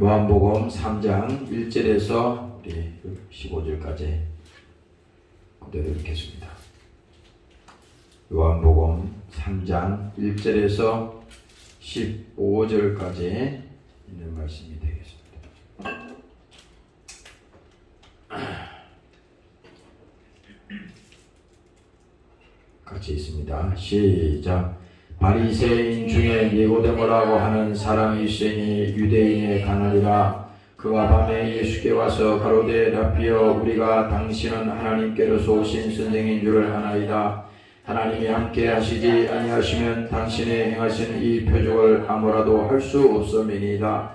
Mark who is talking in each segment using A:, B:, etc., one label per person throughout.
A: 요한복음 3장 1절에서 우리 15절까지 그대로 읽겠습니다. 요한복음 3장 1절에서 15절까지 있는 말씀이 되겠습니다. 같이 있습니다. 시작. 바리새인 중에 니고데모라고 하는 사람이 있으니 유대인의 가나니라. 그가 밤에 예수께 와서 가로되 라피여, 우리가 당신은 하나님께로서 오신 선생인 줄을 아나이다. 하나님이 함께 하시지 아니하시면 당신이 행하신 이 표적을 아무라도 할 수 없음이니이다.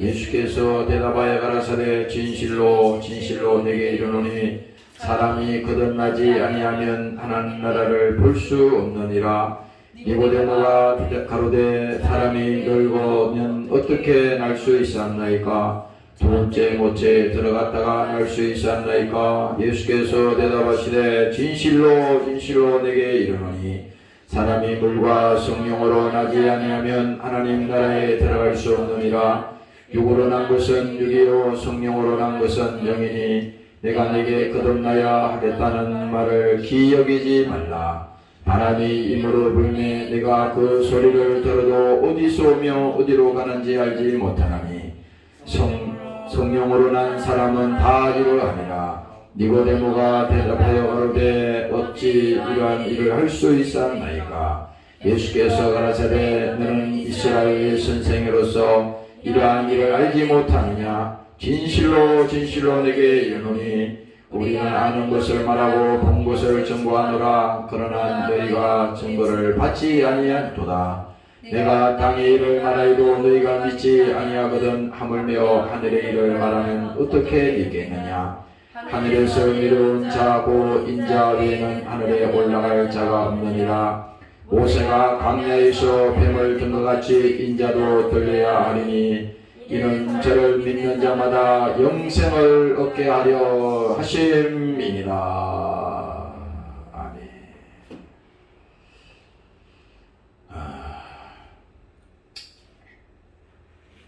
A: 예수께서 대답하여 가라사대 진실로 진실로 내게 이르노니 사람이 거듭나지 아니하면 하나님 나라를 볼 수 없느니라. 니고데모가 가로되 사람이 늙으면 어떻게 날 수 있었나이까? 두 번째 못에 들어갔다가 날 수 있었나이까? 예수께서 대답하시되 진실로 진실로 내게 이르노니 사람이 물과 성령으로 나지 아니하면 하나님 나라에 들어갈 수 없느니라. 육으로 난 것은 육이요 성령으로 난 것은 영이니 내가 내게 거듭나야 하겠다는 말을 기여기지 말라. 바람이 임으로 불매 내가 그 소리를 들어도 어디서 오며 어디로 가는지 알지 못하나니 성령으로 난 사람은 다 이러하니라. 니고데모가 대답하여 가로되 어찌 이러한 일을 할 수 있었나이까? 예수께서 가라사대 너는 이스라엘의 선생으로서 이러한 일을 알지 못하느냐? 진실로 진실로 내게 이르노니 우리는 아는 것을 말하고 본 것을 증거하노라. 그러나 너희가 증거를 받지 아니하도다. 내가 땅의 일을 말하여도 너희가 믿지 아니하거든 하물며 하늘의 일을 말하면 어떻게 믿겠느냐? 하늘에서 내려온 자고 인자 외에는 하늘에 올라갈 자가 없느니라. 모세가 광야에서 뱀을 든 것 같이 인자도 들려야 하리니 이는 저를 믿는 자마다 영생을 얻게 하려 하심이니라. 아멘.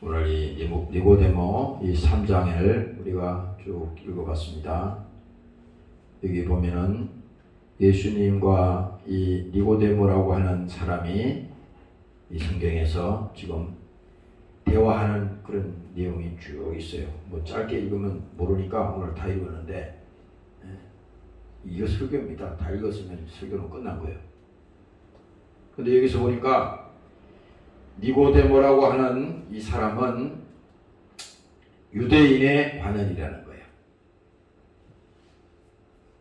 A: 오늘 이 니고데모 이 3장을 우리가 쭉 읽어봤습니다. 여기 보면은 예수님과 이 니고데모라고 하는 사람이 이 성경에서 지금 대화하는 그런 내용이 쭉 있어요. 뭐 짧게 읽으면 모르니까 오늘 다 읽었는데, 이거 설교입니다. 다 읽었으면 설교는 끝난 거예요. 근데 여기서 보니까 니고데모라고 하는 이 사람은 유대인의 관원이라는 거예요.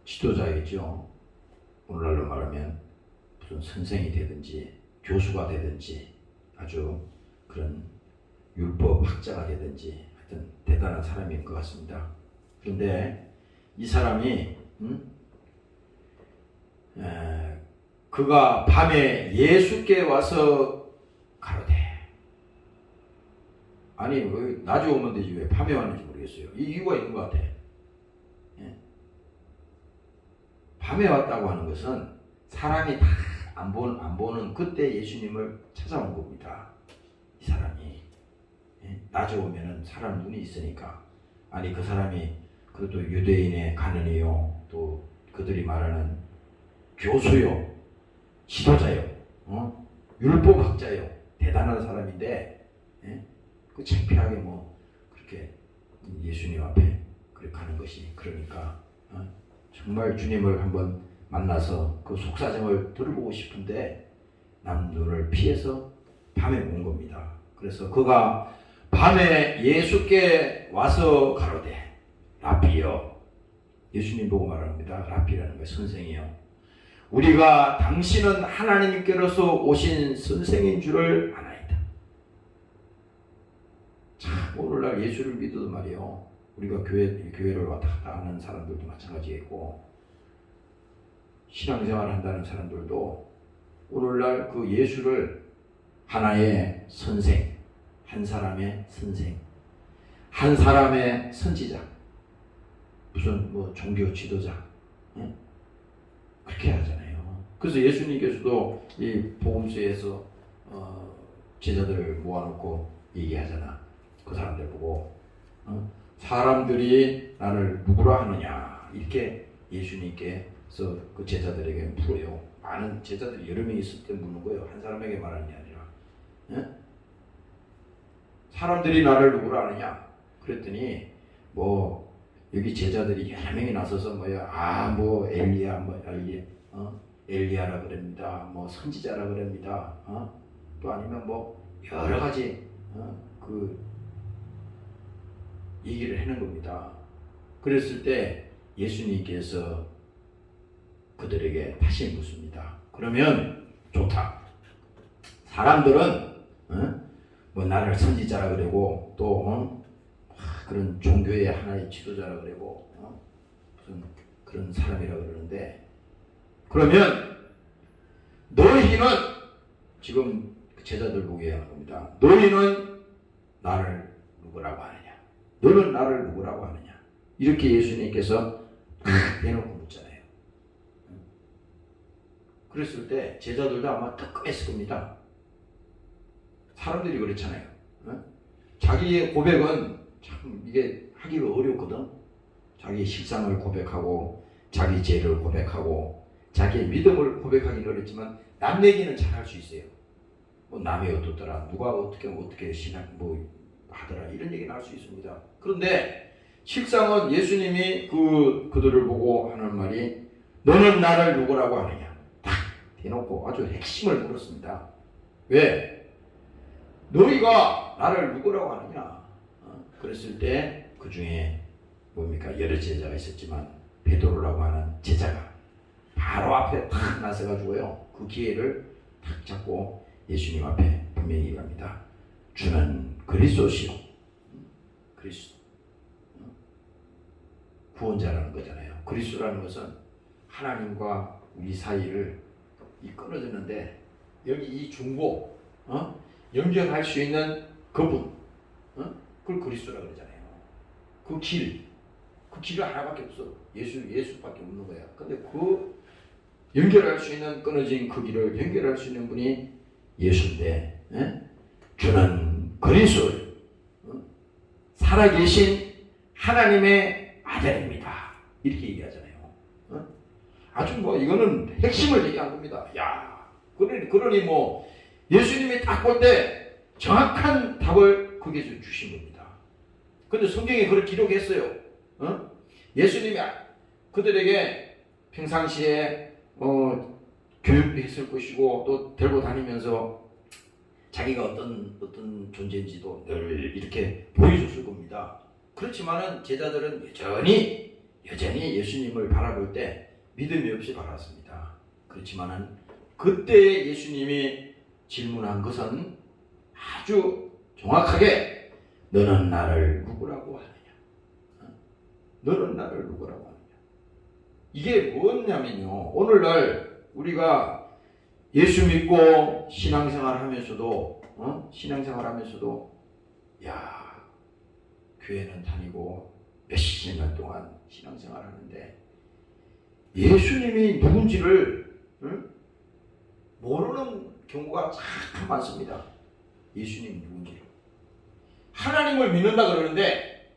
A: 지도자이죠. 오늘날로 말하면 무슨 선생이 되든지 교수가 되든지 아주 그런 율법 학자가 되든지 하여튼 대단한 사람일 것 같습니다. 그런데 이 사람이 그가 밤에 예수께 와서 가로되, 아니 왜 낮에 오면 되지 왜 밤에 왔는지 모르겠어요. 이 이유가 있는 것 같아. 밤에 왔다고 하는 것은 사람이 다 안 보는 그때 예수님을 찾아온 겁니다. 이 사람이 낮에 오면은 사람 눈이 있으니까. 아니 그 사람이 그것도 유대인의 관원이요, 또 그들이 말하는 교수요, 지도자요, 율법학자요, 대단한 사람인데 그 창피하게 뭐 그렇게 예수님 앞에 그렇게 가는 것이, 그러니까 정말 주님을 한번 만나서 그 속사정을 들어보고 싶은데 남들을 피해서 밤에 온 겁니다. 그래서 그가 밤에 예수께 와서 가로되 라비여, 예수님 보고 말합니다. 라비라는 거예요. 선생이요. 우리가 당신은 하나님께로서 오신 선생인 줄을 아나이다. 참 오늘날 예수를 믿어도 말이요, 우리가 교회를 왔다 갔다 하는 사람들도 마찬가지겠고 신앙생활을 한다는 사람들도 오늘날 그 예수를 하나의 선생, 한 사람의 선생, 한 사람의 선지자, 무슨 뭐 종교 지도자, 그렇게 하잖아요. 그래서 예수님께서도 이 복음서에서 제자들을 모아놓고 얘기하잖아. 그 사람들 보고 사람들이 나를 누구라 하느냐, 이렇게 예수님께서 그 제자들에게 물어요. 많은 제자들이 여러 명 있을 때 묻는 거예요. 한 사람에게 말하는 게 아니라. 사람들이 나를 누구라 하느냐 그랬더니 뭐 여기 제자들이 여러 명이 나서서 뭐야, 뭐 엘리야, 뭐 엘리야라 그럽니다. 뭐 선지자라 그럽니다. 또 아니면 뭐 여러 가지 그 얘기를 하는 겁니다. 그랬을 때 예수님께서 그들에게 다시 묻습니다. 그러면 좋다. 사람들은 뭐 나를 선지자라 그러고 또 그런 종교의 하나의 지도자라 그러고 무슨 그런 사람이라 그러는데, 그러면 너희는, 지금 제자들 보게 하는 겁니다. 너희는 나를 누구라고 하느냐? 너는 나를 누구라고 하느냐? 이렇게 예수님께서 대놓고 묻잖아요. 그랬을 때 제자들도 아마 뜨끔했을 겁니다. 사람들이 그렇잖아요. 자기의 고백은 참 이게 하기가 어렵거든. 자기 실상을 고백하고 자기 죄를 고백하고 자기의 믿음을 고백하기는 어렵지만 남 얘기는 잘 할 수 있어요. 뭐 남이 어떻더라, 누가 어떻게 신앙 뭐 하더라, 이런 얘기는 할 수 있습니다. 그런데 실상은 예수님이 그들을 보고 하는 말이 너는 나를 누구라고 하느냐? 딱 대놓고 아주 핵심을 물었습니다. 왜? 너희가 나를 누구라고 하느냐? 그랬을 때 그 중에 뭡니까? 여러 제자가 있었지만 베드로라고 하는 제자가 바로 앞에 탁 나서가지고요, 그 기회를 탁 잡고 예수님 앞에 분명히 얘기합니다. 주는 그리스도시요. 그리스도. 구원자라는 거잖아요. 그리스도라는 것은 하나님과 우리 사이를 끊어졌는데 여기 이 중보 연결할 수 있는 그분, 그걸 그리스도라 그러잖아요. 그 길은 하나밖에 없어. 예수밖에 없는 거야. 근데 그 연결할 수 있는, 끊어진 그 길을 연결할 수 있는 분이 예수인데, 주는 그리스도, 살아계신 하나님의 아들입니다. 이렇게 얘기하잖아요. 아주 뭐 이거는 핵심을 얘기한 겁니다. 야, 그러니 뭐 예수님이 딱 볼 때 정확한 답을 거기서 주신 겁니다. 근데 성경에 그렇게 기록했어요. 예수님이 그들에게 평상시에 교육도 했을 것이고 또 들고 다니면서 자기가 어떤 존재인지도 늘 이렇게 보여줬을 겁니다. 그렇지만은 제자들은 여전히 예수님을 바라볼 때 믿음이 없이 바랐습니다. 그렇지만은 그때 예수님이 질문한 것은 아주 정확하게 너는 나를 누구라고 하느냐? 너는 나를 누구라고 하느냐? 이게 뭐냐면요. 오늘날 우리가 예수 믿고 신앙생활 하면서도 야, 교회는 다니고 몇십 년 동안 신앙생활 하는데 예수님이 누군지를 모르는 경우가 참 많습니다. 예수님이 누군지를. 하나님을 믿는다 그러는데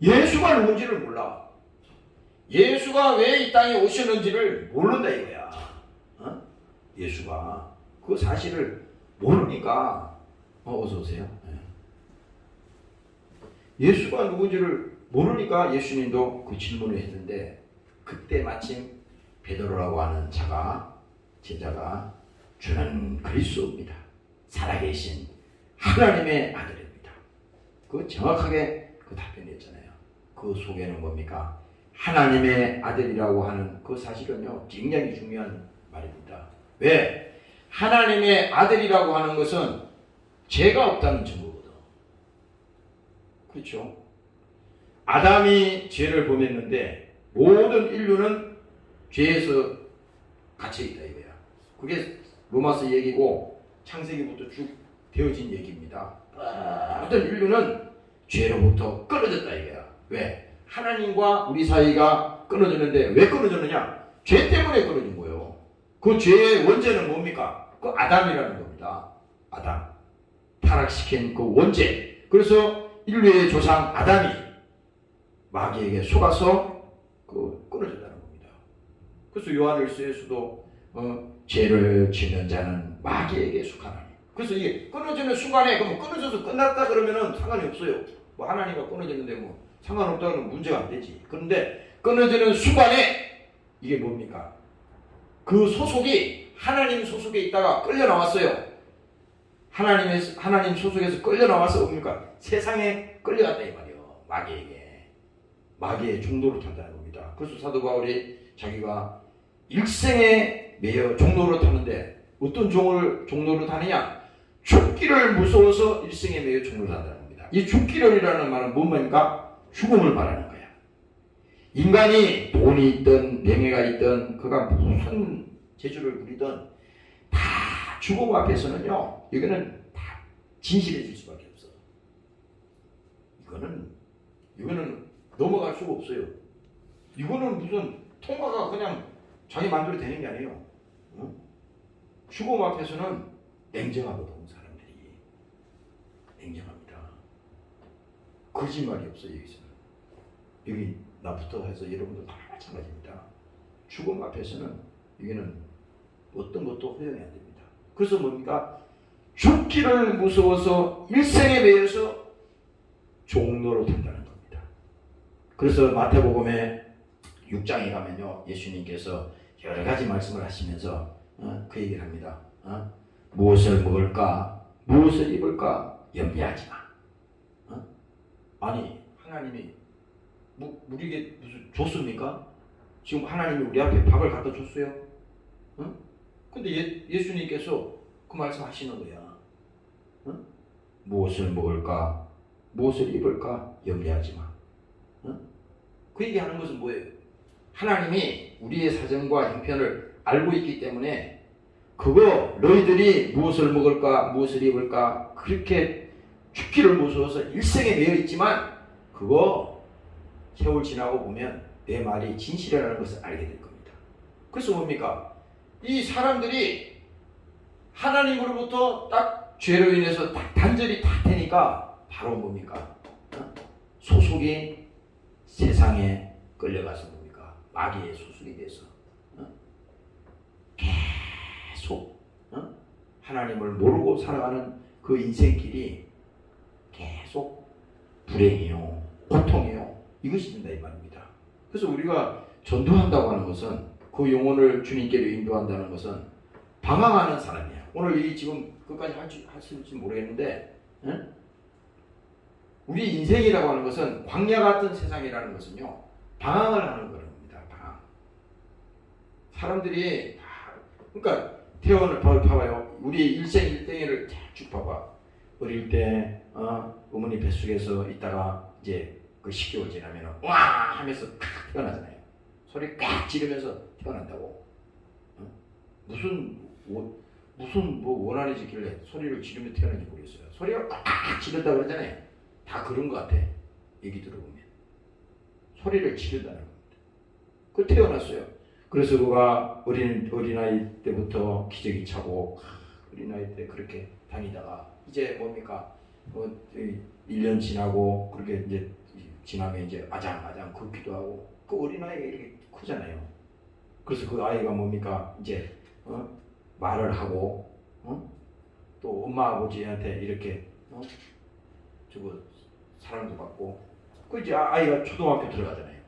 A: 예수가 누군지를 몰라. 예수가 왜 이 땅에 오셨는지를 모른다 이거야. 예수가 그 사실을 모르니까 어서 오세요. 예수가 누군지를 모르니까 예수님도 그 질문을 했는데 그때 마침 베드로라고 하는 제자가 주는 그리스도입니다. 살아계신 하나님의 아들입니다. 그 정확하게 그 답변했잖아요. 그 속에는 뭡니까? 하나님의 아들이라고 하는 그 사실은요 굉장히 중요한 말입니다. 왜? 하나님의 아들이라고 하는 것은 죄가 없다는 증거거든. 그렇죠? 아담이 죄를 범했는데 모든 인류는 죄에서 갇혀있다 이거야. 그게 로마서 얘기고 창세기부터 쭉 되어진 얘기입니다. 어떤 인류는 죄로부터 끊어졌다 이거야. 왜? 하나님과 우리 사이가 끊어졌는데 왜 끊어졌느냐? 죄 때문에 끊어진 거예요. 그 죄의 원죄는 뭡니까? 그 아담이라는 겁니다. 아담. 타락시킨 그 원죄. 그래서 인류의 조상 아담이 마귀에게 속아서 끊어졌다는 겁니다. 그래서 요한일서에서도 죄를 지는 자는 마귀에게 속하나니. 그래서 이게 끊어지는 순간에 그러면 끊어져서 끝났다 그러면은 상관이 없어요. 뭐 하나님과 끊어졌는데 뭐 상관없다는 문제가 안 되지. 그런데 끊어지는 순간에 이게 뭡니까? 그 소속이 하나님 소속에 있다가 끌려 나왔어요. 하나님 소속에서 끌려 나와서 뭡니까? 세상에 끌려갔다 이 말이에요. 마귀의 종로를 탄다는 겁니다. 그래서 사도 바울이 자기가 일생에 매여 종로를 타는데 어떤 종로를 타느냐? 죽기를 무서워서 일생에 매여 종로를 탄다는 겁니다. 이 죽기를이라는 말은 뭔 말입니까? 죽음을 말하는 거야. 인간이 돈이 있든 명예가 있든 그가 무슨 재주를 부리든 다 죽음 앞에서는요. 이거는 다 진실해질 수밖에 없어. 이거는 넘어갈 수가 없어요. 이거는 무슨 통과가 그냥 자기 마음대로 되는 게 아니에요. 죽음 앞에서는 냉정하거든 사람들이. 냉정합니다. 거짓말이 없어요 여기서는. 여기 나부터 해서 여러분도 다 마찬가지입니다. 죽음 앞에서는 여기는 어떤 것도 허용이 안 됩니다. 그래서 뭡니까? 죽기를 무서워서 일생에 매여서 종로로 탄다는 겁니다. 그래서 마태복음에 6장에 가면요 예수님께서 여러 가지 말씀을 하시면서 그 얘기를 합니다. 무엇을 먹을까 무엇을 입을까 염려하지 마. 아니 하나님이 우리에게 무슨 줬습니까? 지금 하나님이 우리 앞에 밥을 갖다 줬어요? 근데 예수님께서 그 말씀 하시는 거야. 무엇을 먹을까? 무엇을 입을까? 염려하지 마. 그 얘기하는 것은 뭐예요? 하나님이 우리의 사정과 형편을 알고 있기 때문에 그거 너희들이 무엇을 먹을까? 무엇을 입을까? 그렇게 죽기를 무서워서 일생에 매여 있지만 그거 세월 지나고 보면 내 말이 진실이라는 것을 알게 될 겁니다. 그래서 뭡니까? 이 사람들이 하나님으로부터 딱 죄로 인해서 딱 단절이 다 되니까 바로 뭡니까? 소속이 세상에 끌려가서 뭡니까? 마귀의 소속이 돼서 계속 하나님을 모르고 살아가는 그 인생길이 계속 불행이요, 고통이요, 이것이 된다 이 말입니다. 그래서 우리가 전도한다고 하는 것은, 그 영혼을 주님께로 인도한다는 것은 방황하는 사람이야. 오늘 이 지금 끝까지 할 수 있을지 모르겠는데, 응? 우리 인생이라고 하는 것은 광야 같은 세상이라는 것은요, 방황을 하는 겁니다. 방황. 사람들이 다, 그러니까 태어날 봐봐요. 우리 일생일대를 쭉 봐봐. 어릴 때 어머니 뱃속에서 있다가 이제 그 10개월 지나면 와 하면서 태어나잖아요. 소리 꽉 지르면서 태어난다고. 무슨 뭐 원한이 지길래 소리를 지르며 태어나는지 모르겠어요. 소리가 꽉 지른다 그러잖아요. 다 그런 것 같아. 얘기 들어보면 소리를 지른다는 겁니다. 그 태어났어요. 그래서 그가 어린아이 때부터 기저귀 차고 어린아이 때 그렇게 다니다가 이제 뭡니까 1년 지나고 그렇게 이제 지나면 이제 아장아장 걷기도 하고 그 어린아이가 이렇게 크잖아요. 그래서 그 아이가 뭡니까 이제 말을 하고 또 엄마 아버지한테 이렇게 저거 사랑도 받고 그 이제 아이가 초등학교 들어가잖아요.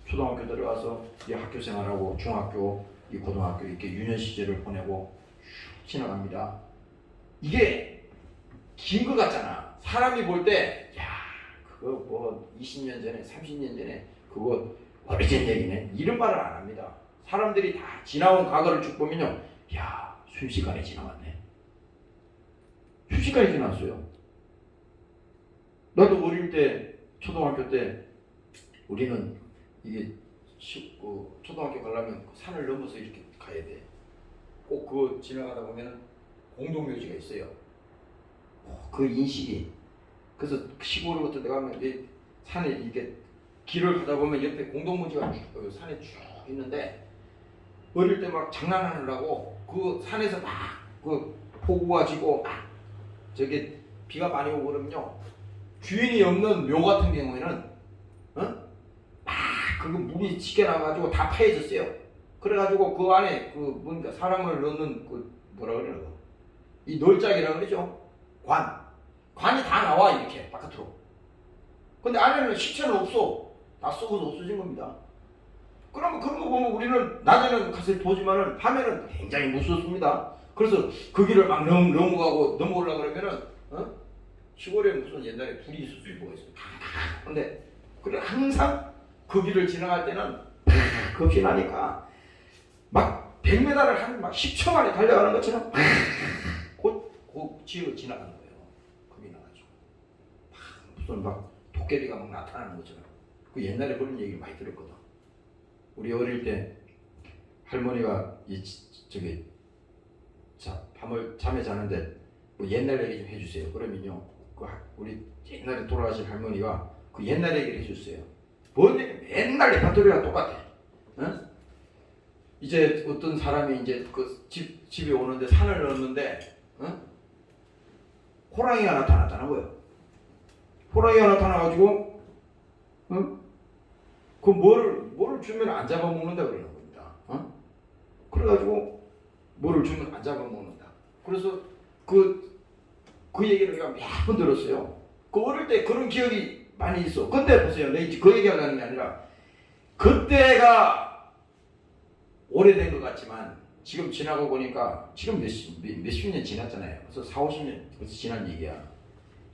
A: 초등학교 들어가서 이 학교 생활하고 중학교, 이 고등학교 이렇게 유년 시절을 보내고 지나갑니다. 이게 긴 것 같잖아. 사람이 볼 때, 야, 그거 뭐 20년 전에, 30년 전에 그거 오래전 얘기네. 이런 말을 안 합니다. 사람들이 다 지나온 과거를 쭉 보면요, 야, 순식간에 지나갔네. 순식간에 지났어요. 나도 어릴 때, 초등학교 때, 우리는 이게 초등학교 가려면 산을 넘어서 이렇게 가야 돼. 꼭 그거 지나가다 보면 공동묘지가 있어요. 그 인식이. 그래서 시골 같은 데 가면 산에 이게 길을 가다 보면 옆에 공동묘지가 산에 쭉 있는데 어릴 때 막 장난하느라고 그 산에서 막 그 폭우가 지고 막 저게 비가 많이 오고 그러면요. 주인이 없는 묘 같은 경우에는 그거 물이 치게 나가지고 다 파여졌어요. 그래가지고 그 안에 그 뭔가 사람을 넣는 그 뭐라 그러나 이 널짝이라 그러죠. 관이 다 나와 이렇게 바깥으로. 근데 안에는 시체는 없어. 다 썩어서 없어진 겁니다. 그러면 그런 거 보면 우리는 낮에는 가서 보지만은 밤에는 굉장히 무섭습니다. 그래서 그 길을 막 넘어오려고 그러면은 시골에 무슨 옛날에 불이 있을 수 뭐가 있어. 근데 그래 항상 그 길을 지나갈 때는 겁이 나니까 막 100m를 한 막 10초 만에 달려가는 것처럼 곧 지역을 지나가는 거예요. 겁이 나가지고 무슨 막 도깨비가 막 나타나는 것처럼. 그 옛날에 그런 얘기를 많이 들었거든. 우리 어릴 때 할머니가 저기 밤을 잠에 자는데 뭐 옛날 얘기 좀 해주세요. 그러면요 우리 옛날에 돌아가신 할머니가 그 옛날 얘기를 해줬어요. 뭔데 맨날 레파토리가 똑같아. 이제 어떤 사람이 이제 그 집에 오는데 산을 넘는데 호랑이가 나타났다는 거예요. 호랑이가 나타나가지고 그 뭐를 주면 안 잡아먹는다 그러는 겁니다. 그래가지고 뭐를 주면 안 잡아먹는다. 그래서 그 얘기를 내가 몇 번 들었어요. 그 어릴 때 그런 기억이 많이 있어. 근데 보세요. 내가 그 얘기하려는 게 아니라 그때가 오래된 것 같지만 지금 지나고 보니까 지금 몇십 년 지났잖아요. 그래서 40~50년 벌써 지난 얘기야.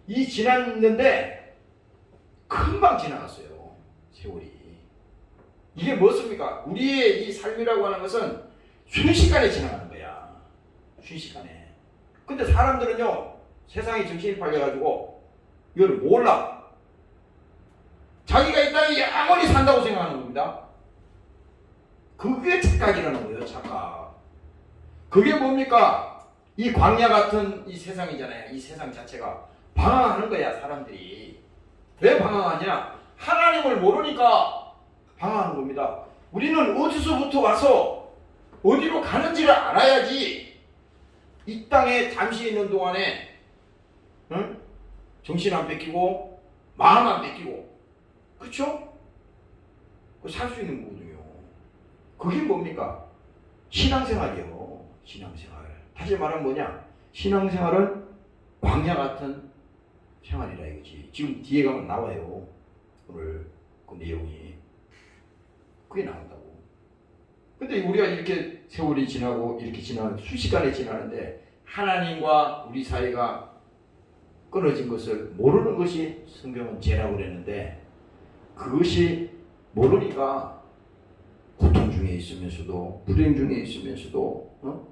A: 이 지났는데 금방 지나갔어요. 세월이. 이게 무엇입니까? 우리의 이 삶이라고 하는 것은 순식간에 지나가는 거야. 순식간에. 근데 사람들은요 세상에 정신이 팔려가지고 이걸 몰라. 자기가 이 땅에 영원히 산다고 생각하는 겁니다. 그게 착각이라는 거예요. 착각. 그게 뭡니까? 이 광야 같은 이 세상이잖아요. 이 세상 자체가 방황하는 거야. 사람들이. 왜 방황하냐? 하나님을 모르니까 방황하는 겁니다. 우리는 어디서부터 와서 어디로 가는지를 알아야지 이 땅에 잠시 있는 동안에 정신 안 뺏기고 마음 안 뺏기고 그렇죠? 살 수 있는 거거든요. 그게 뭡니까? 신앙생활이요. 신앙생활. 다시 말하면 뭐냐? 신앙생활은 광야 같은 생활이라 이거지. 지금 뒤에 가면 나와요. 오늘 그 내용이. 그게 나온다고. 근데 우리가 이렇게 세월이 지나고 이렇게 지나는 순식간에 지나는데 하나님과 우리 사이가 끊어진 것을 모르는 것이 성경은 죄라고 그랬는데, 그것이 모르니까 고통 중에 있으면서도, 불행 중에 있으면서도,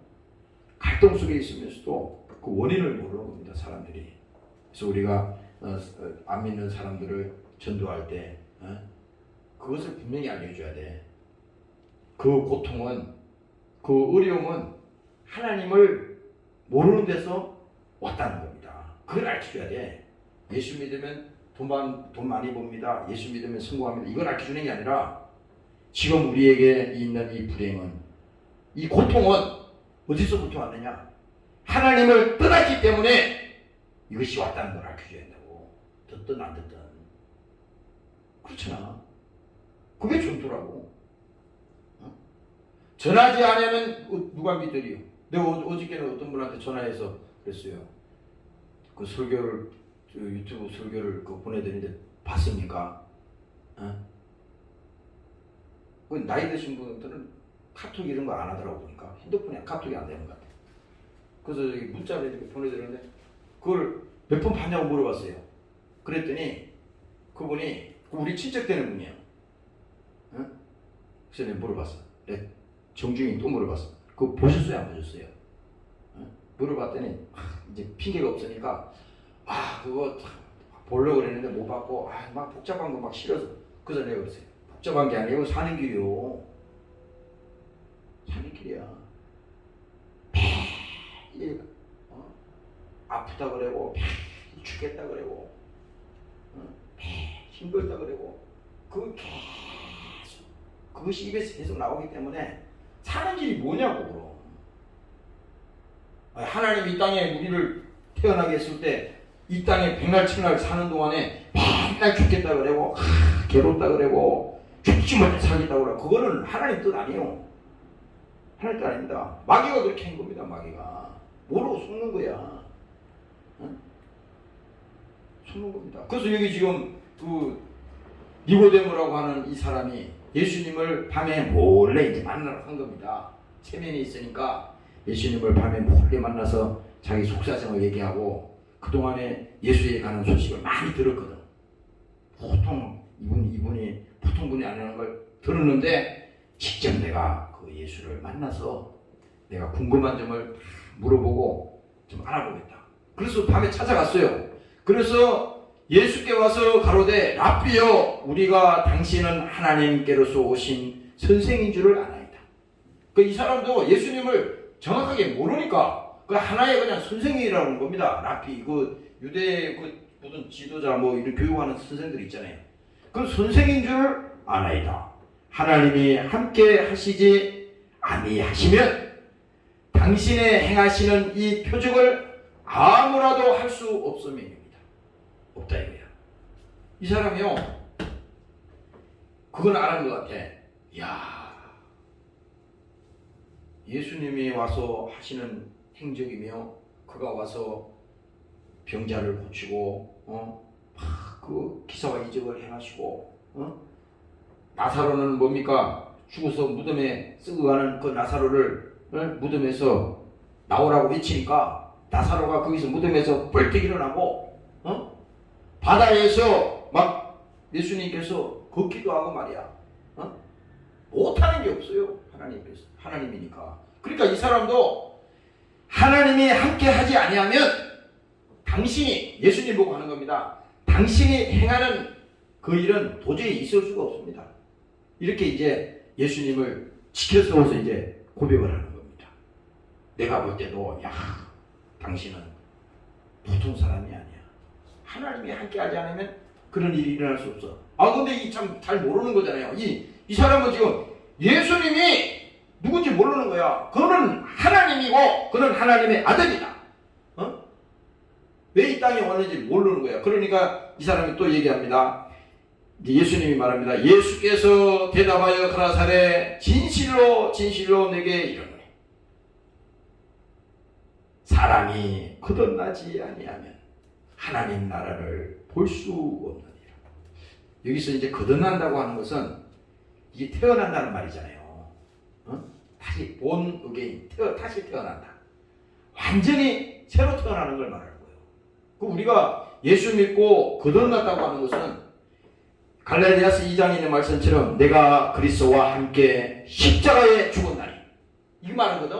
A: 갈등 속에 있으면서도 그 원인을 모르는 겁니다, 사람들이. 그래서 우리가 안 믿는 사람들을 전도할 때 그것을 분명히 알려줘야 돼. 그 고통은, 그 어려움은 하나님을 모르는 데서 왔다는 겁니다. 그걸 알려줘야 돼. 예수 믿으면 돈 많이 법니다. 예수 믿으면 성공합니다. 이걸 알려주는 게 아니라, 지금 우리에게 있는 이 불행은, 이 고통은 어디서부터 왔느냐? 하나님을 떠났기 때문에 이것이 왔다는 걸 알려줘야 된다고. 듣든 안 듣든. 그렇잖아. 그게 전도라고. 전하지 않으면 누가 믿으리요? 내가 어저께는 어떤 분한테 전화해서 그랬어요. 그 설교를, 유튜브 설교를 보내드리는데 봤습니까? 그 나이 드신 분들은 카톡 이런 거 안 하더라고. 보니까 핸드폰에 카톡이 안 되는 것 같아. 그래서 문자를 이렇게 보내드렸는데 그걸 몇 번 봤냐고 물어봤어요. 그랬더니 그분이 우리 친척 되는 분이에요. 그래서 내가 물어봤어. 정중히 또 물어봤어. 그거 보셨어요? 안 보셨어요? 물어봤더니 이제 핑계가 없으니까 그거 보려고 그랬는데 못 봤고 막 복잡한 거 막 싫어서. 그래서 내가 그랬어요. 복잡한 게 아니고 사는 길이요. 사는 길이야. 매일 아프다 그러고 매일 죽겠다 그러고 매일 힘들다 그러고 그 계속 그것이 입에서 계속 나오기 때문에 사는 길이 뭐냐고. 그럼 하나님이 이 땅에 우리를 태어나게 했을 때 이 땅에 백날천날 사는 동안에 맨날 죽겠다 그러고 괴롭다 그러고 죽지 못해 살겠다 그러고, 그거는 하나님 뜻 아니에요. 하나님 뜻 아닙니다. 마귀가 그렇게 한 겁니다. 마귀가 모르고 속는 거야. 속는 겁니다. 그래서 여기 지금 그 니고데모라고 하는 이 사람이 예수님을 밤에 몰래 이제 만나러 간 겁니다. 체면이 있으니까 예수님을 밤에 몰래 만나서 자기 속사정을 얘기하고 그동안에 예수에 관한 소식을 많이 들었거든. 보통 이분이 보통 분이 아니라는 걸 들었는데, 직접 내가 그 예수를 만나서 내가 궁금한 점을 물어보고 좀 알아보겠다. 그래서 밤에 찾아갔어요. 그래서 예수께 와서 가로되 랍비여, 우리가 당신은 하나님께로서 오신 선생인 줄을 아나이다. 이 사람도 예수님을 정확하게 모르니까 그 하나의 그냥 선생이라는 겁니다. 랍비, 그 유대 무슨 지도자 이런 교육하는 선생들 있잖아요. 그 선생인 줄 아나이다. 하나님이 함께 하시지 아니하시면 당신의 행하시는 이 표적을 아무라도 할 수 없음입니다. 없다 이거야. 이 사람이요, 그건 아는 것 같아. 예수님이 와서 하시는 행적이며, 그가 와서 병자를 고치고 그 기사와 이적을 행하시고, 나사로는 뭡니까? 죽어서 무덤에 쓰고 가는 그 나사로를 무덤에서 나오라고 외치니까 나사로가 거기서 무덤에서 벌떡 일어나고, 바다에서 막 예수님께서 걷기도 하고 말이야. 못하는 게 없어요. 하나님이니까. 그러니까 이 사람도 하나님이 함께 하지 아니하면 당신이, 예수님 보고 하는 겁니다. 당신이 행하는 그 일은 도저히 있을 수가 없습니다. 이렇게 이제 예수님을 지켜세워서 이제 고백을 하는 겁니다. 내가 볼 때도 당신은 보통 사람이 아니야. 하나님이 함께 하지 않으면 그런 일이 일어날 수 없어. 근데 이 참 잘 모르는 거잖아요. 이 사람은 지금 예수님이 누군지 모르는 거야. 그는 하나님이고 그는 하나님의 아들이다. 왜 이 땅에 왔는지 모르는 거야. 그러니까 이 사람이 또 얘기합니다. 예수님이 말합니다. 예수께서 대답하여 가라사대 진실로 진실로 내게 이르노니. 사람이 거듭나지 아니하면 하나님 나라를 볼 수 없느니라. 여기서 이제 거듭난다고 하는 것은 이게 태어난다는 말이잖아요. 다시 본 어게인, 다시 태어난다. 완전히 새로 태어나는 걸 말하는 거예요. 그 우리가 예수 믿고 거듭났다고 하는 것은 갈라디아서 2장에 있는 말씀처럼 내가 그리스도와 함께 십자가에 죽었나니, 이거 말하거든.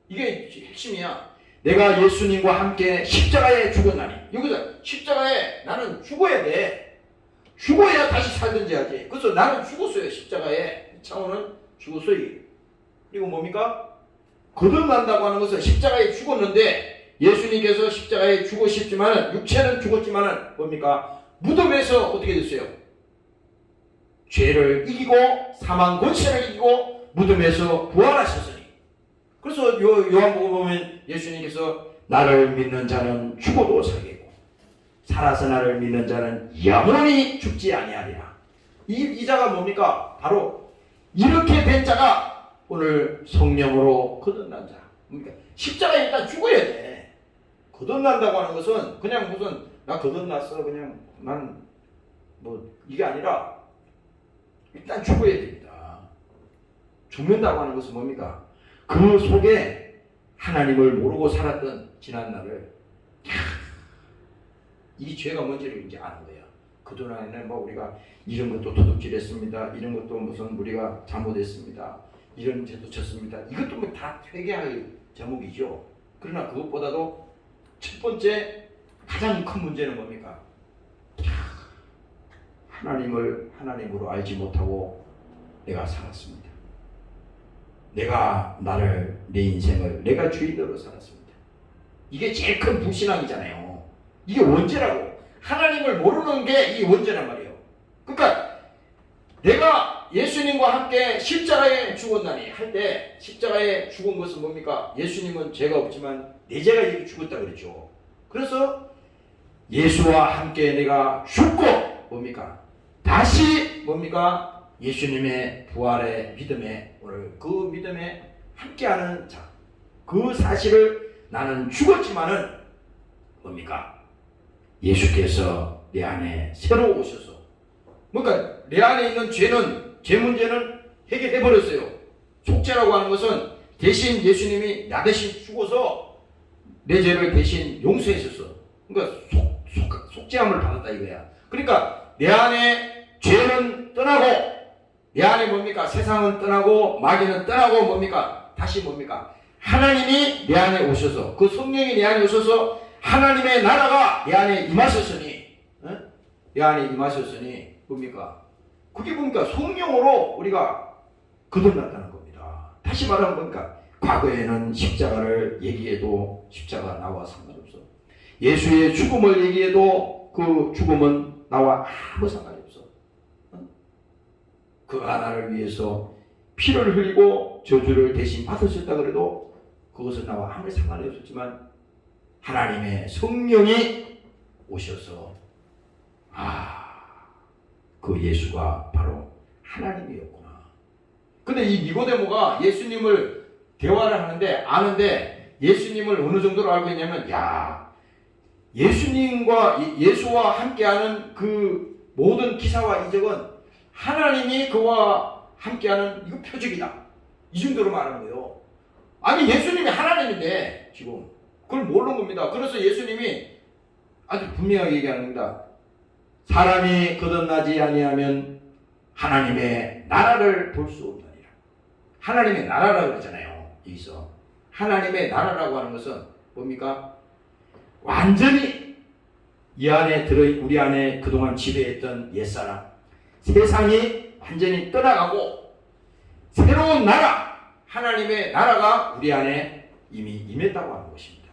A: 이게 핵심이야. 내가 예수님과 함께 십자가에 죽었나니, 여기서 십자가에 나는 죽어야 돼. 죽어야 다시 살든지 하지. 그래서 나는 죽었어요. 십자가에. 창호는 죽었어요. 그리고 뭡니까? 거듭난다고 하는 것은 십자가에 죽었는데, 예수님께서 십자가에 죽으셨지만 육체는 죽었지만 뭡니까? 무덤에서 어떻게 됐어요? 죄를 이기고 사망 권세를 이기고 무덤에서 부활하셨으니. 그래서 요한복음 보면 예수님께서 나를 믿는 자는 죽어도 살겠고 살아서 나를 믿는 자는 영원히 죽지 아니하리라. 이 자가 뭡니까? 바로 이렇게 된 자가 오늘 성령으로 거듭난 자. 그러니까 십자가에 일단 죽어야 돼. 거듭난다고 하는 것은 그냥 무슨 나 거듭났어 그냥 난 뭐 이게 아니라 일단 죽어야 됩니다. 죽는다고 하는 것은 뭡니까? 그 속에 하나님을 모르고 살았던 지난날을 이 죄가 뭔지를 이제 아는 거야. 그동안에는 뭐 우리가 이런 것도 도둑질했습니다. 이런 것도 무슨 우리가 잘못했습니다. 이런 죄도 쳤습니다. 이것도 뭐 다 회개할 제목이죠. 그러나 그것보다도 첫 번째 가장 큰 문제는 뭡니까? 하나님을 하나님으로 알지 못하고 내가 살았습니다. 내가 내 인생을 내가 주인으로 살았습니다. 이게 제일 큰 불신앙이잖아요. 이게 원죄라고. 하나님을 모르는 게 이 원죄란 말이에요. 그러니까 내가 예수님과 함께 십자가에 죽었나니 할 때 십자가에 죽은 것은 뭡니까? 예수님은 죄가 없지만 내 죄가 이렇게 죽었다 그랬죠. 그래서 예수와 함께 내가 죽고 뭡니까? 다시 뭡니까? 예수님의 부활의 믿음에 오늘 그 믿음에 함께하는 자. 그 사실을 나는 죽었지만은 뭡니까? 예수께서 내 안에 새로 오셔서 그러니까 내 안에 있는 죄 문제는 해결해 버렸어요. 속죄라고 하는 것은 대신 예수님이 나 대신 죽어서 내 죄를 대신 용서했었어. 그러니까 속죄함을 받았다 이거야. 그러니까 내 안에 죄는 떠나고 내 안에 뭡니까? 세상은 떠나고 마귀는 떠나고 뭡니까? 다시 뭡니까? 하나님이 내 안에 오셔서 그 성령이 내 안에 오셔서 하나님의 나라가 내 안에 임하셨으니 내 안에 임하셨으니 뭡니까? 그게 뭡니까? 성령으로 우리가 거듭났다는 겁니다. 다시 말하면 뭡니까? 과거에는 십자가를 얘기해도 십자가 나와 상관없어. 예수의 죽음을 얘기해도 그 죽음은 나와 아무 상관이 없어. 그가 나를 위해서 피를 흘리고 저주를 대신 받으셨다 그래도 그것은 나와 아무 상관이 없었지만 하나님의 성령이 오셔서 그 예수가 바로 하나님이었구나. 근데 이 니고데모가 예수님을 대화를 하는데 아는데 예수님을 어느 정도로 알고 있냐면 예수와 함께하는 그 모든 기사와 이적은 하나님이 그와 함께하는 이거 표적이다. 이 정도로 말하는 거예요. 아니 예수님이 하나님인데 지금 그걸 모르는 겁니다. 그래서 예수님이 아주 분명하게 얘기하는 겁니다. 사람이 거듭나지 아니하면 하나님의 나라를 볼 수 없느니라. 하나님의 나라라고 그러잖아요. 여기서 하나님의 나라라고 하는 것은 뭡니까? 완전히 우리 안에 그동안 지배했던 옛사람 세상이 완전히 떠나가고 새로운 나라 하나님의 나라가 우리 안에 이미 임했다고 하는 것입니다.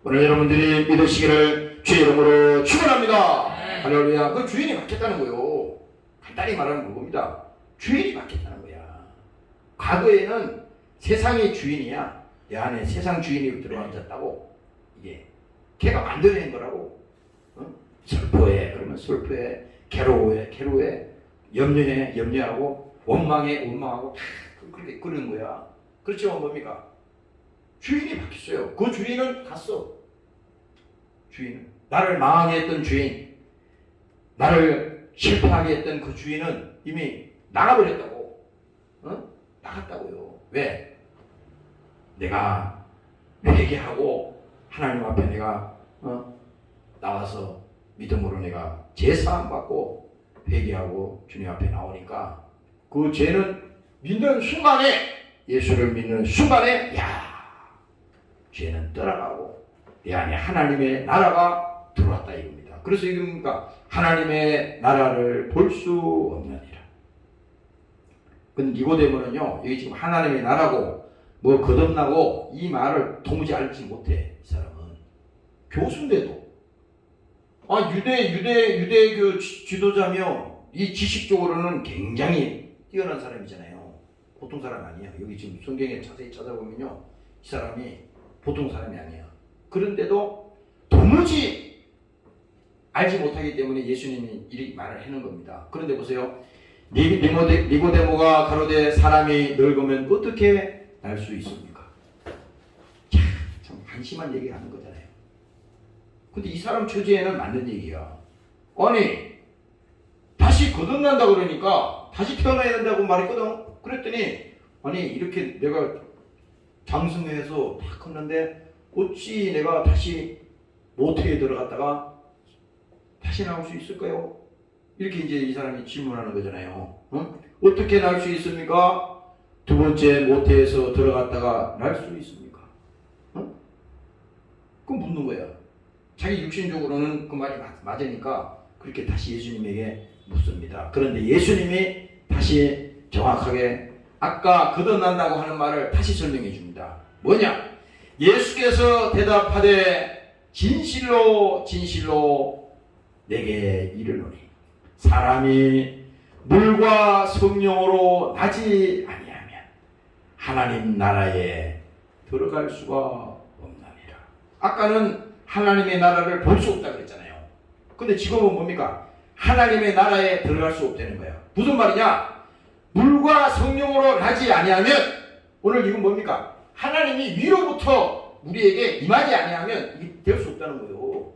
A: 오늘 여러분들이 믿으시기를 주의 이름으로 축원합니다. 할렐루야. 그 주인이 맡겼다는 거예요. 간단히 말하면 그겁니다. 주인이 맡겼다는 거야. 과거에는 세상이 주인이야. 내 안에 세상 주인이 들어앉았다고. 이게 걔가 만들어낸 거라고. 슬퍼해 그러면 슬퍼해, 괴로워해, 염려하고 원망하고 그렇게 그러는 거야. 그렇죠. 뭡니까? 주인이 바뀌었어요. 그 주인은 갔어. 주인은 나를 망하게 했던 주인, 나를 실패하게 했던 그 주인은 이미 나가버렸다고. 나갔다고요. 왜? 내가 회개하고 하나님 앞에 내가 나와서 믿음으로 내가 제사함 받고 회개하고 주님 앞에 나오니까 그 죄는 믿는 순간에, 예수를 믿는 순간에 죄는 떠나가고 내 안에 하나님의 나라가 들어왔다 이겁니다. 그래서 이겁니까? 하나님의 나라를 볼 수 없느니라. 근데 니고데모는요, 여기 지금 하나님의 나라고 뭐 거듭나고 이 말을 도무지 알지 못해. 이 사람은 교수인데도 유대 그 지도자며 이 지식적으로는 굉장히 뛰어난 사람이잖아요. 보통 사람 아니야. 여기 지금 성경에 자세히 찾아보면요, 이 사람이 보통 사람이 아니야. 그런데도 도무지 알지 못하기 때문에 예수님이 이렇게 말을 해놓은 겁니다. 그런데 보세요. 니고데모가 가로되 사람이 늙으면 어떻게 날 수 있습니까? 참 한심한 얘기를 하는 거잖아요. 근데 이 사람 처지에는 맞는 얘기야. 아니, 다시 거듭난다 그러니까 다시 태어나야 된다고 말했거든. 그랬더니 아니, 이렇게 내가 장성해서 다 컸는데 어찌 내가 다시 모태에 들어갔다가 다시 나올 수 있을까요? 이렇게 이제 이 사람이 질문하는 거잖아요. 어떻게 날 수 있습니까? 두 번째 모태에서 들어갔다가 날 수 있습니까? 그럼 묻는 거야. 자기 육신적으로는 그 말이 맞으니까 그렇게 다시 예수님에게 묻습니다. 그런데 예수님이 다시 정확하게 아까 거듭난다고 하는 말을 다시 설명해 줍니다. 뭐냐? 예수께서 대답하되 진실로 진실로 내게 이르노니 사람이 물과 성령으로 나지 아니하면 하나님 나라에 들어갈 수가 없나니라. 아까는 하나님의 나라를 볼 수 없다 그랬잖아요. 근데 지금은 뭡니까? 하나님의 나라에 들어갈 수 없다는 거예요. 무슨 말이냐? 물과 성령으로 나지 아니하면, 오늘 이건 뭡니까? 하나님이 위로부터 우리에게 임하지 아니하면 이게 될 수 없다는 거예요.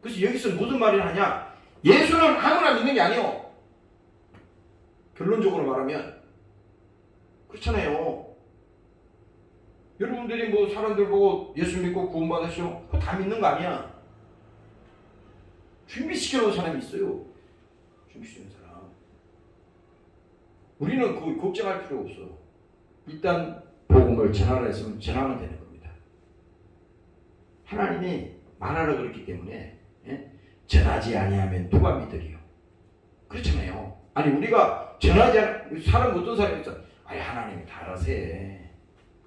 A: 그래서 여기서 무슨 말을 하냐? 예수는 아무나 믿는 게 아니에요. 결론적으로 말하면 그렇잖아요. 여러분들이 뭐 사람들 보고 예수 믿고 구원받으시오, 그거 다 믿는 거 아니야. 준비시켜놓은 사람이 있어요. 준비시켜놓은 사람. 우리는 그거 걱정할 필요 없어. 일단 복음을 전하라 했으면 전하면 되는 겁니다. 하나님이 말하라 그랬기 때문에 전하지 아니하면 누가 믿으리요? 그렇잖아요. 아니 우리가 전하지 않으면 사람 어떤 사람이 있어? 아니 하나님이 다 알아서 해.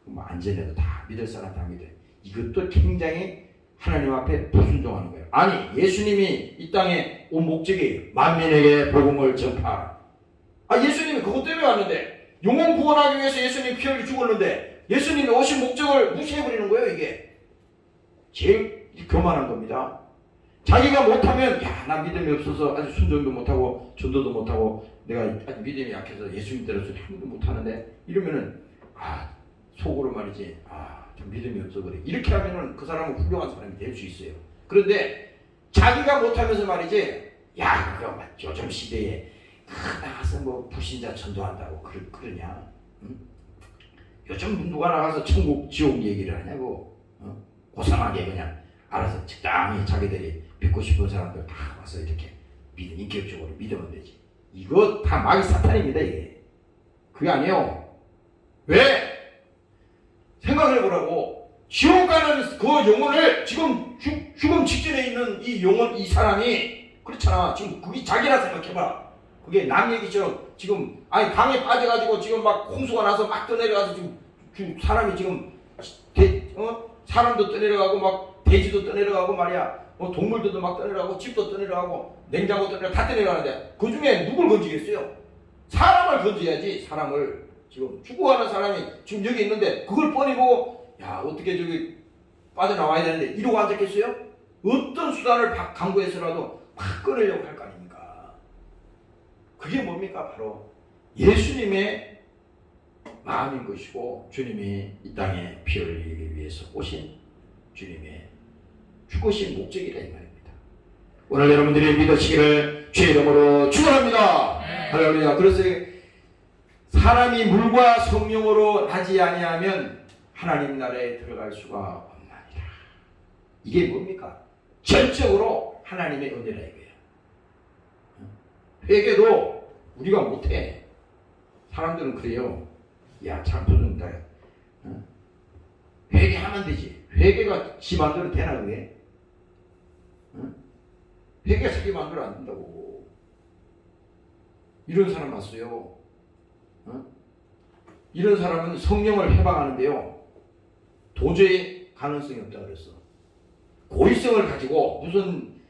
A: 뭐 안전해도 다 믿을 사람 다 믿어요. 이것도 굉장히 하나님 앞에 불순종하는 거예요. 아니 예수님이 이 땅에 온 목적이 만민에게 복음을 전파하라. 예수님이 그것 때문에 왔는데, 영혼 구원하기 위해서 예수님이 피 흘려 죽었는데 예수님이 오신 목적을 무시해버리는 거예요. 이게 제일 교만한 겁니다. 자기가 못하면 나 믿음이 없어서 아직 순종도 못하고 전도도 못하고 내가 아직 믿음이 약해서 예수님 따라서 아무도 못하는데, 이러면은 속으로 말이지 좀 믿음이 없어 그래. 이렇게 하면은 그 사람은 훌륭한 사람이 될 수 있어요. 그런데 자기가 못하면서 말이지 그거 요즘 시대에 나가서 뭐 불신자 전도한다고 그러냐? 응? 요즘 누가 나가서 천국 지옥 얘기를 하냐고. 고상하게 그냥 알아서 적당히 자기들이 믿고 싶은 사람들 다 와서 이렇게 인격적으로 믿으면 되지. 이거 다 마귀 사탄입니다. 이게 그게 아니에요. 왜? 생각을 해보라고. 지옥 가는 그 영혼을 지금 죽음 직전에 있는 이 영혼, 이 사람이 그렇잖아. 지금 그게 자기라 생각해봐. 그게 남 얘기처럼 지금 강에 빠져가지고 지금 막 홍수가 나서 막 떠내려가서 지금 사람이 지금 사람도 떠내려가고 막 돼지도 떠내려가고 말이야. 동물들도 막 떠내려가고 집도 떠내려가고 냉장고 떠내려가고 다 떠내려가는데 그 중에 누굴 건지겠어요? 사람을 건져야지. 사람을. 지금 죽어가는 사람이 지금 여기 있는데 그걸 뻔히 보고 어떻게 저기 빠져나와야 되는데 이러고 앉았겠어요? 어떤 수단을 강구해서라도 막 끊으려고 할 거 아닙니까? 그게 뭡니까? 바로 예수님의 마음인 것이고 주님이 이 땅에 피 흘리기 위해서 오신 주님의 죽으신 목적이다 이 말입니다. 오늘 여러분들이 믿으시기를 주의 이름으로 축원합니다. 할렐루야. 그래서 사람이 물과 성령으로 나지 아니하면 하나님 나라에 들어갈 수가 없나니라. 이게 뭡니까? 전적으로 하나님의 은혜라 이거예요. 회개도 우리가 못해. 사람들은 그래요. 야, 참 부른다. 회개하면 되지. 회개가 지 마음대로 되나 그게? 회개가 자기 마음대로 안 된다고. 이런 사람 봤어요. 이런 사람은 성령을 해방하는데요, 도저히 가능성이 없다 그랬어. 고의성을 가지고 무슨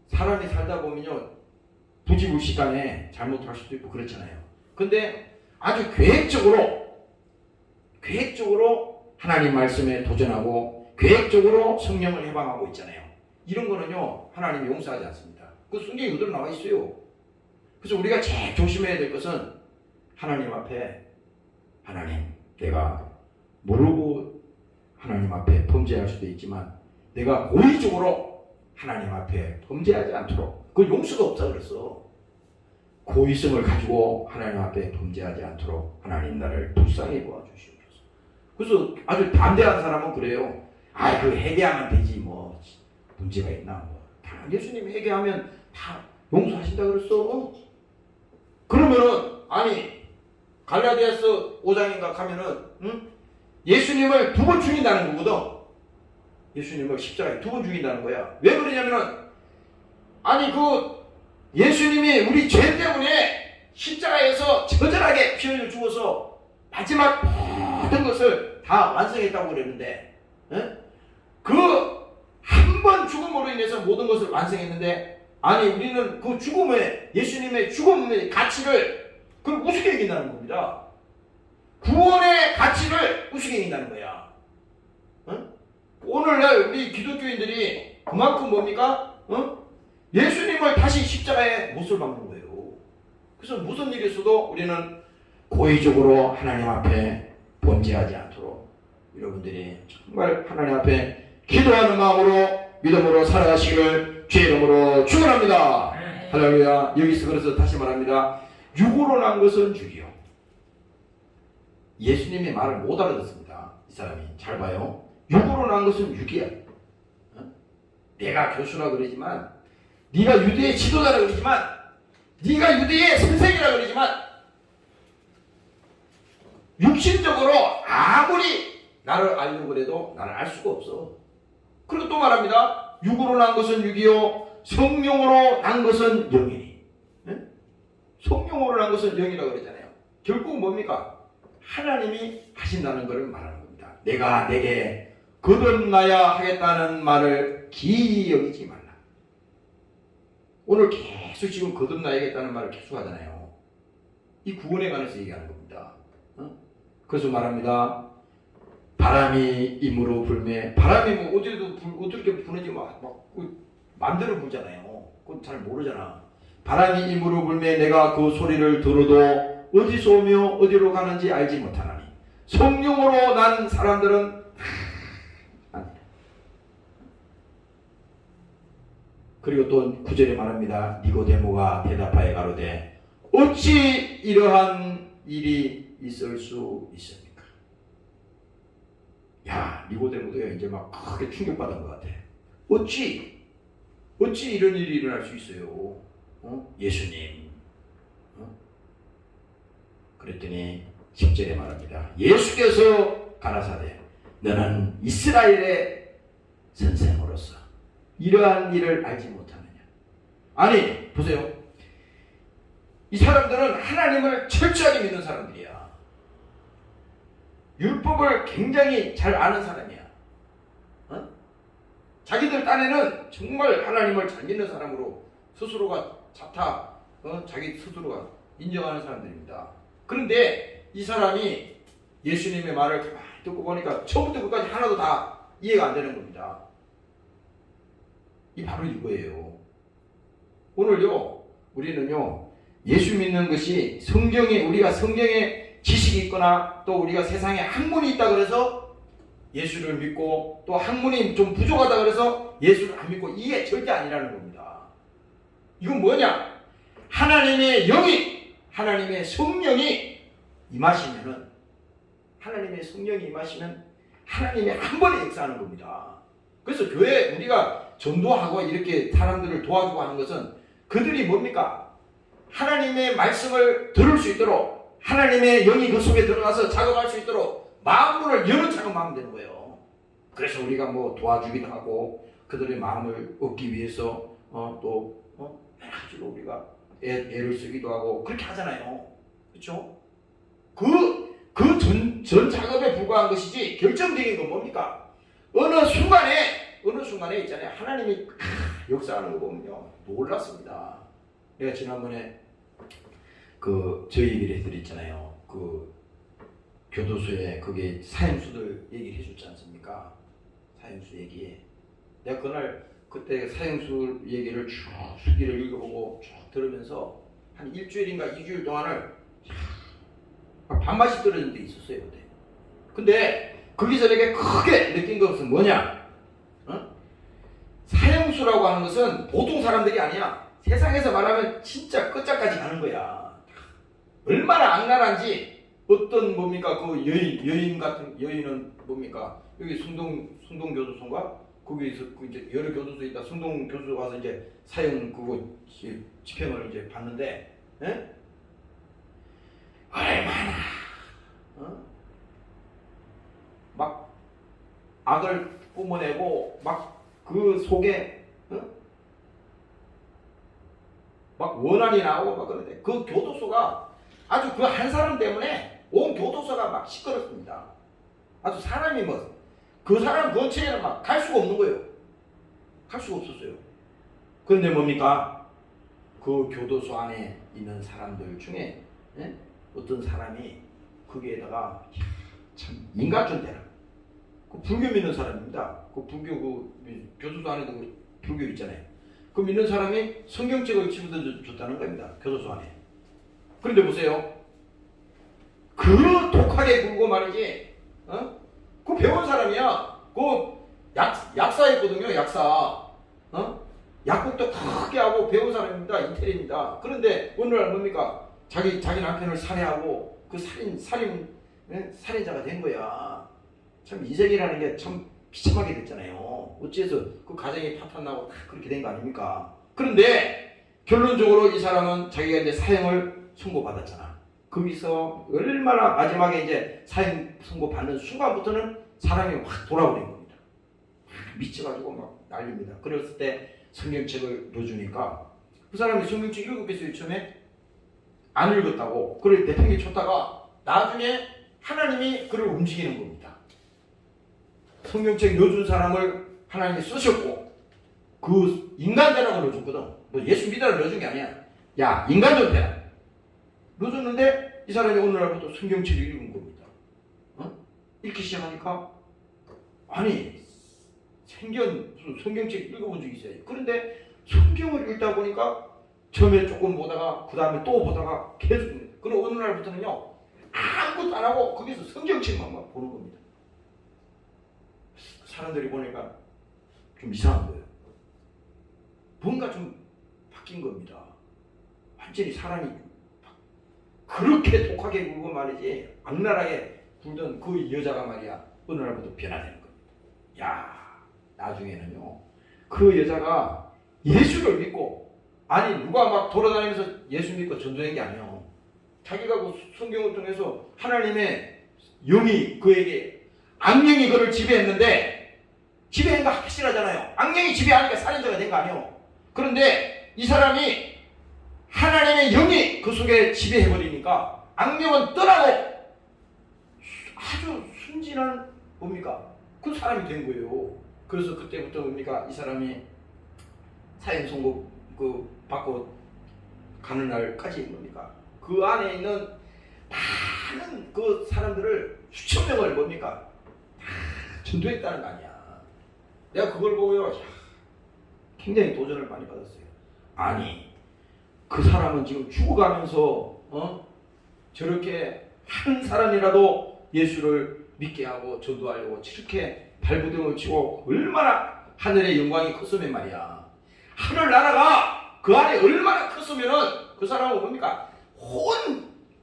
A: 사람이 살다 보면요 부지불식간에 잘못할 수도 있고 그렇잖아요. 근데 아주 계획적으로 하나님 말씀에 도전하고 계획적으로 성령을 해방하고 있잖아요. 이런 거는요 하나님이 용서하지 않습니다. 그 성경에 그대로 나와 있어요. 그래서 우리가 제일 조심해야 될 것은 하나님 앞에, 하나님 내가 모르고 하나님 앞에 범죄할 수도 있지만 내가 고의적으로 하나님 앞에 범죄하지 않도록, 그 용서가 없다 그랬어. 고의성을 가지고 하나님 앞에 범죄하지 않도록 하나님 나를 불쌍히 보아주시옵소서. 그래서 아주 담대한 사람은 그래요. 아, 그 회개하면 되지 뭐 문제가 있나 뭐. 다 예수님 회개하면 다 용서하신다 그랬어. 그러면은 아니 갈라디아서 5장인가 가면은 예수님을 2번 죽인다는 거거든. 예수님을 십자가에 2번 죽인다는 거야. 왜 그러냐면은 아니 그 예수님이 우리 죄 때문에 십자가에서 처절하게 피 흘려 죽어서 마지막 모든 것을 다 완성했다고 그랬는데, 그 한 번 죽음으로 인해서 모든 것을 완성했는데, 아니 우리는 그 죽음의, 예수님의 죽음의 가치를 그걸 우습게 여긴다는 겁니다. 구원의 가치를 우습게 여긴다는 거야. 오늘날 우리 기독교인들이 그만큼 뭡니까? 예수님을 다시 십자가에 못을 박는 거예요. 그래서 무슨 일이 있어도 우리는 고의적으로 하나님 앞에 범죄하지 않도록 여러분들이 정말 하나님 앞에 기도하는 마음으로 믿음으로 살아가시기를 주의 이름으로 축원합니다. 할렐루야. 여기서 그래서 다시 말합니다. 육으로 난 것은 육이요. 예수님의 말을 못 알아듣습니다. 이 사람이. 잘 봐요. 육으로 난 것은 육이야. 내가 교수라 그러지만, 네가 유대의 지도자라 그러지만, 네가 유대의 선생이라 그러지만, 육신적으로 아무리 나를 알려고 그래도 나를 알 수가 없어. 그리고 또 말합니다. 육으로 난 것은 육이요, 성령으로 난 것은 영이니. 성령으로 난 것은 영이라고 그러잖아요. 결국 뭡니까? 하나님이 하신다는 것을 말하는 겁니다. 내가 내게 거듭나야 하겠다는 말을 기이 여기지 말라. 오늘 계속 지금 거듭나야겠다는 말을 계속 하잖아요. 이 구원에 관해서 얘기하는 겁니다. 그래서 말합니다. 바람이 임으로 불매. 바람이 뭐 어떻게 부는지 막 마음대로 불잖아요. 그건 잘 모르잖아. 바람이 임으로 불매 내가 그 소리를 들어도 어디서 오며 어디로 가는지 알지 못하나니 성령으로 난 사람들은 그리고 또 9절에 말합니다. 니고데모가 대답하여 가로되 어찌 이러한 일이 있을 수 있습니까? 야, 니고데모도요 이제 막 크게 충격받은 것 같아. 어찌 이런 일이 일어날 수 있어요? 예수님. 그랬더니 10절에 말합니다. 예수께서 가라사대 너는 이스라엘의 선생으로서 이러한 일을 알지 못하느냐. 아니 보세요. 이 사람들은 하나님을 철저하게 믿는 사람들이야. 율법을 굉장히 잘 아는 사람이야. 자기들 딴에는 정말 하나님을 잘 믿는 사람으로 스스로가 자기 스스로가 인정하는 사람들입니다. 그런데 이 사람이 예수님의 말을 가만히 듣고 보니까 처음부터 끝까지 하나도 다 이해가 안 되는 겁니다. 이 바로 이거예요. 오늘요 우리는요 예수 믿는 것이 우리가 성경에 지식이 있거나 또 우리가 세상에 학문이 있다 그래서 예수를 믿고 또 학문이 좀 부족하다 그래서 예수를 안 믿고 이게 절대 아니라는 겁니다. 이건 뭐냐? 하나님의 영이 하나님의 성령이 임하시면은 하나님의 성령이 임하시면 하나님이 한 번에 역사하는 겁니다. 그래서 교회 우리가 전도하고 이렇게 사람들을 도와주고 하는 것은 그들이 뭡니까? 하나님의 말씀을 들을 수 있도록 하나님의 영이 그 속에 들어가서 작업할 수 있도록 마음문을 여는 작업하면 되는 거예요. 그래서 우리가 뭐 도와주기도 하고 그들의 마음을 얻기 위해서 또 여러 가지로 우리가 애를 쓰기도 하고 그렇게 하잖아요. 그렇죠? 전 작업에 불과한 것이지 결정적인 건 뭡니까? 어느 순간에 있잖아요. 하나님이 역사하는 거 보면요. 놀랐습니다. 내가 지난번에 저 얘기를 해드렸잖아요. 교도소에 거기 사형수들 얘기를 해줬지 않습니까? 사형수 얘기. 내가 그때 사형수 얘기를 쭉 수기를 읽어보고 쭉 들으면서 한 일주일인가 2주일 동안을 밥맛이 떨어진 데 있었어요. 그때. 근데 거기서 내가 크게 느낀 것은 뭐냐? 사형수라고 하는 것은 보통 사람들이 아니야. 세상에서 말하면 진짜 끝자까지 가는 거야. 얼마나 악랄한지 어떤 뭡니까 여인은 뭡니까 여기 성동 교도소인가 거기서 이제 여러 교도소 있다 성동 교도소 가서 이제 사형 집행을 이제 받는데 얼마나 막 악을 뿜어내고 막 그 속에 막 원한이 나오고 막 그러는데 그 교도소가 아주 그 한 사람 때문에 온 교도소가 막 시끄럽습니다. 아주 사람이 그 사람 근처에는 막 갈 수가 없는 거예요. 갈 수가 없었어요. 그런데 뭡니까? 그 교도소 안에 있는 사람들 중에 어떤 사람이 거기에다가 참 인간촌 되라. 그 불교 믿는 사람입니다. 그 불교 교도소 안에도 불교 있잖아요. 그 믿는 사람이 성경책을 집어줬다는 겁니다. 교도소 안에. 그런데 보세요. 그 독하게 굴고 말이지. 그 배운 사람이야. 그 약사였거든요. 약사. 약국도 크게 하고 배운 사람입니다. 이태리입니다. 그런데 어느 날 뭡니까? 자기 남편을 살해하고 그 살인자가 된 거야. 참 인생이라는 게 참 비참하게 됐잖아요. 어찌해서 그 가정이 파탄나고 다 그렇게 된 거 아닙니까? 그런데 결론적으로 이 사람은 자기가 이제 사형을 선고받았잖아. 거기서 얼마나 마지막에 이제 사형 선고받는 순간부터는 사람이 확 돌아버린 겁니다. 미쳐가지고 막 난립니다. 그랬을 때 성경책을 넣어주니까 그 사람이 성경책 읽었겠어요. 처음에 안 읽었다고 그걸 내팽개쳤다가 나중에 하나님이 그를 움직이는 겁니다. 성경책 넣어준 사람을 하나님이 쓰셨고 그 인간 되라고 넣어줬거든. 뭐 예수 믿으라고 넣어준 게 아니야. 야 인간 좀 되라 넣어줬는데 이 사람이 어느 날부터 성경책을 읽은 겁니다. 읽기 시작하니까 아니 무슨 성경책 읽어본 적이 있어요. 그런데 성경을 읽다 보니까 처음에 조금 보다가 그 다음에 또 보다가 계속 그럼 어느 날부터는요 아무것도 안 하고 거기서 성경책만 막 보는 겁니다. 사람들이 보니까 좀 이상한 거예요. 뭔가 좀 바뀐 겁니다. 완전히 사람이 그렇게 독하게 굴고 말이지 악랄하게 굴던 그 여자가 말이야 어느 날부터 변화되는 겁니다. 야 나중에는요 그 여자가 예수를 믿고 아니 누가 막 돌아다니면서 예수 믿고 전도한 게 아니에요. 자기가 그 성경을 통해서 하나님의 영이 그에게 악령이 그를 지배했는데 지배한 거 확실하잖아요. 악령이 지배하니까 살인자가 된 거 아니에요. 그런데 이 사람이 하나님의 영이 그 속에 지배해버리니까 악령은 떠나고 아주 순진한 뭡니까? 그 사람이 된 거예요. 그래서 그때부터 뭡니까? 이 사람이 사형 선고 받고 가는 날까지 뭡니까? 그 안에 있는 많은 그 사람들을 수천 명을 뭡니까? 다 전도했다는 거 아니야. 내가 그걸 보고요, 굉장히 도전을 많이 받았어요. 아니, 그 사람은 지금 죽어가면서 저렇게 한 사람이라도 예수를 믿게 하고 전도하려고 저렇게 발부둥을 치고 얼마나 하늘의 영광이 컸으면 말이야. 하늘나라가 그 안에 얼마나 컸으면은 그 사람은 뭡니까?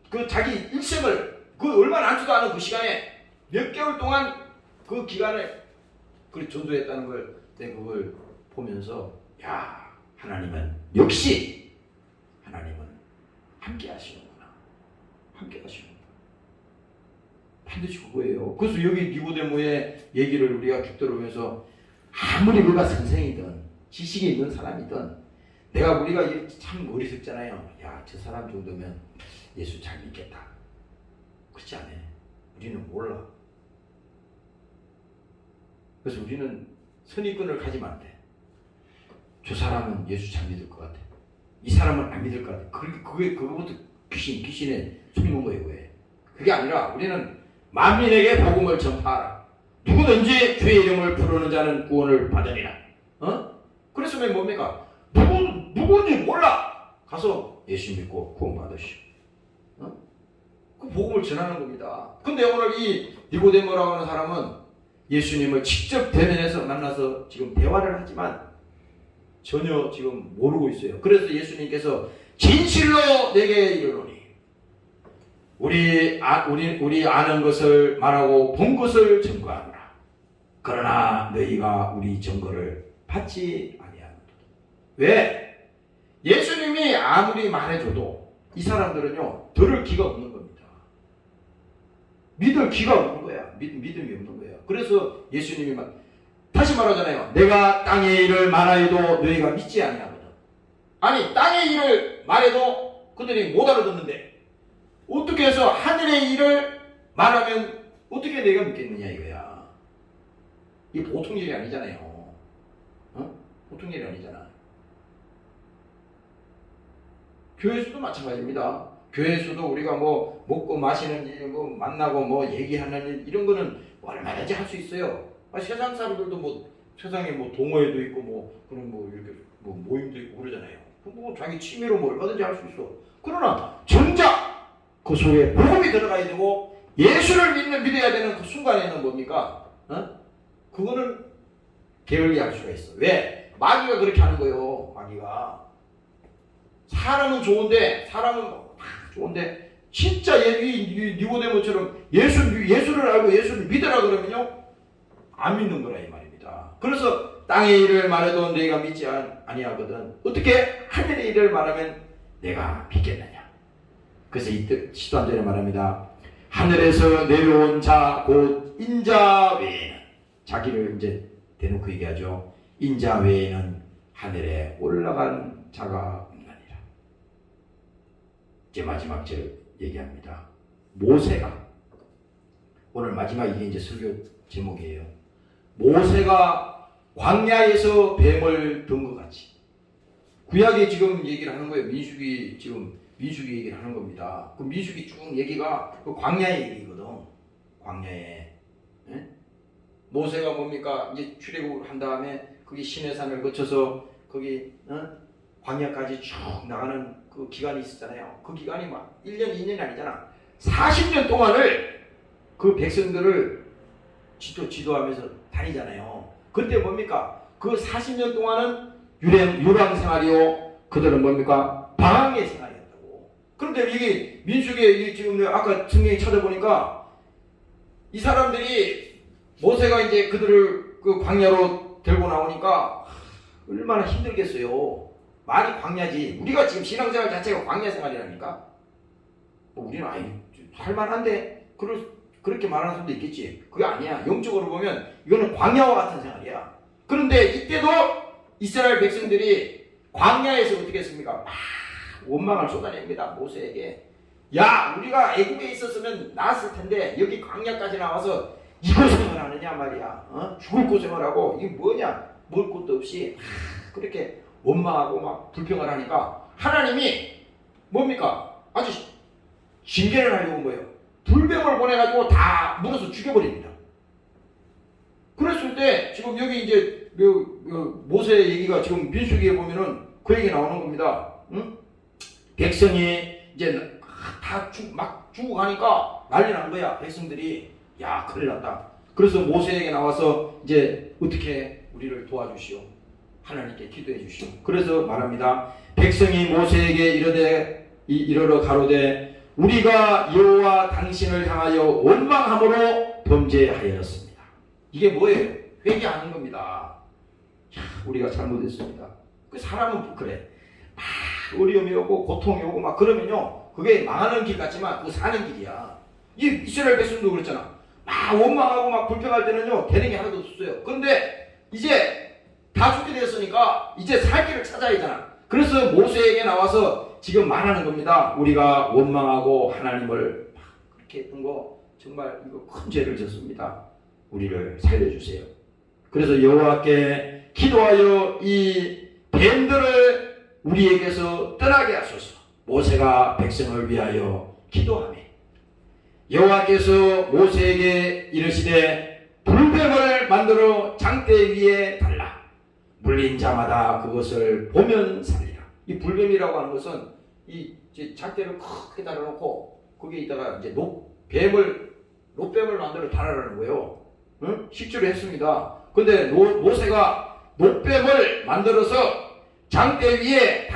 A: 그 자기 일생을 그 얼마 남지도 않은 그 시간에 몇 개월 동안 그 기간을 그 전도했다는 걸 내가 그걸 보면서 야, 하나님은 역시 하나님은 함께 하시는구나. 함께 하시는구나. 반드시 그거예요. 그래서 여기 니고데모의 얘기를 우리가 쭉 들으면서 아무리 그가 선생이든 지식이 있는 사람이든 우리가 참 어리석잖아요. 야, 저 사람 정도면 예수 잘 믿겠다. 그렇지 않아요. 우리는 몰라. 그래서 우리는 선입견을 가지면 안 돼. 저 사람은 예수 잘 믿을 것 같아. 이 사람은 안 믿을 것 같아. 그거부터 귀신에 속는 거예요. 왜? 그게 아니라 우리는 만민에게 복음을 전파하라. 누구든지 주의 이름을 부르는 자는 구원을 받으리라. 그랬으면 뭡니까? 누군지 몰라. 가서 예수 믿고 구원 받으시오. 그 복음을 전하는 겁니다. 근데 오늘 이 니고데모라고 하는 사람은 예수님을 직접 대면해서 만나서 지금 대화를 하지만 전혀 지금 모르고 있어요. 그래서 예수님께서 진실로 내게 이르노니 우리 아는 것을 말하고 본 것을 증거하노라. 그러나 너희가 우리 증거를 받지 아니하노라. 왜? 예수님이 아무리 말해줘도 이 사람들은요 들을 기가 없는 겁니다. 믿을 기가 없는 거야. 믿음이 없는 거야. 그래서 예수님이 다시 말하잖아요. 내가 땅의 일을 말하여도 너희가 믿지 아니하거든. 아니, 땅의 일을 말해도 그들이 못 알아듣는데 어떻게 해서 하늘의 일을 말하면 어떻게 내가 믿겠느냐 이거야. 이게 보통 일이 아니잖아요. 보통 일이 아니잖아. 교회에서도 마찬가지입니다. 교회에서도 우리가 뭐 먹고 마시는 일, 뭐 만나고 뭐 얘기하는 일 이런 거는 얼마든지 할 수 있어요. 세상 사람들도 뭐 세상에 뭐 동호회도 있고 뭐 그런 뭐 이렇게 뭐 모임도 있고 그러잖아요. 뭐 자기 취미로 뭐 얼마든지 할 수 있어. 그러나 정작 그 속에 복음이 들어가야 되고 예수를 믿어야 되는 그 순간에는 뭡니까? 그거는 게을리할 수가 있어. 왜? 마귀가 그렇게 하는 거예요. 마귀가 사람은 좋은데 진짜 이 니고데모처럼 예수를 알고 예수를 믿으라 그러면요 안 믿는 거라 이 말입니다. 그래서 땅의 일을 말해도 내가 믿지 아니하거든. 어떻게 하늘의 일을 말하면 내가 믿겠느냐. 그래서 이때 시도한절에 말합니다. 하늘에서 내려온 자 곧 인자 외에는 자기를 이제 대놓고 얘기하죠. 인자 외에는 하늘에 올라간 자가 없느니라. 이제 마지막 절 얘기합니다. 모세가 오늘 마지막 이게 이제 설교 제목이에요. 모세가 광야에서 뱀을 든 것 같이. 구약에 지금 얘기를 하는 거예요. 민수기 얘기를 하는 겁니다. 그 민수기 쭉 얘기가 그 광야의 얘기거든. 광야에. 예? 모세가 뭡니까? 이제 출애굽을 한 다음에 거기 시내산을 거쳐서 거기 광야까지 쭉 나가는 그 기간이 있었잖아요. 그 기간이 막 1년, 2년이 아니잖아. 40년 동안을 그 백성들을 지도하면서 다니잖아요. 그때 뭡니까? 그 40년 동안은 유랑 생활이요. 그들은 뭡니까? 방황의 생활이었다고. 그런데 이게 민수기에 지금 아까 성경에 찾아보니까 이 사람들이 모세가 이제 그들을 그 광야로 들고 나오니까 얼마나 힘들겠어요. 말이 광야지. 우리가 지금 신앙생활 자체가 광야 생활이라니까. 우리는 할만한데 그렇게 말하는 사람도 있겠지. 그게 아니야. 영적으로 보면 이거는 광야와 같은 생활이야. 그런데 이때도 이스라엘 백성들이 광야에서 어떻게 했습니까? 막 원망을 쏟아냅니다. 모세에게. 야, 우리가 애굽에 있었으면 나았을 텐데 여기 광야까지 나와서 이 고생을 하느냐 말이야. 죽을 고생을 하고 이게 뭐냐? 먹을 것도 없이 그렇게 원망하고 막 불평을 하니까 하나님이 뭡니까? 아주 징계를 하려고 온 거예요. 불뱀을 보내가지고 다 물어서 죽여버립니다. 그랬을 때 지금 여기 이제 모세 얘기가 지금 민수기에 보면은 그 얘기 나오는 겁니다. 백성이 이제 막 죽어가니까 난리 난 거야. 백성들이 야 큰일 났다. 그래서 모세에게 나와서 이제 어떻게 우리를 도와주시오. 하나님께 기도해 주시오. 그래서 말합니다. 백성이 모세에게 이르러 가로되 우리가 여호와 당신을 향하여 원망함으로 범죄하였습니다. 이게 뭐예요? 회개하는 겁니다. 야, 우리가 잘못했습니다. 그 사람은 그래. 막 어려움이 오고 고통이 오고 막 그러면요. 그게 망하는 길 같지만 그거 사는 길이야. 이 이스라엘 백성도 그렇잖아. 막 원망하고 막 불평할 때는요. 되는 게 하나도 없어요. 그런데 이제 다 죽게 되었으니까 이제 살 길을 찾아야 되잖아. 그래서 모세에게 나와서 지금 말하는 겁니다. 우리가 원망하고 하나님을 막 그렇게 했던 거 정말 이거 큰 죄를 졌습니다. 우리를 살려주세요. 그래서 여호와께 기도하여 이 뱀들을 우리에게서 떠나게 하소서. 모세가 백성을 위하여 기도하며 여호와께서 모세에게 이르시되 불뱀을 만들어 장대 위에 달라 물린 자마다 그것을 보면 살리라. 이 불뱀이라고 하는 것은 이 장대를 크게 달아놓고 거기에다가 이제 놋뱀을 만들어 달아라는 거예요. 응? 식주를 했습니다. 근데 모세가 놋뱀을 만들어서 장대 위에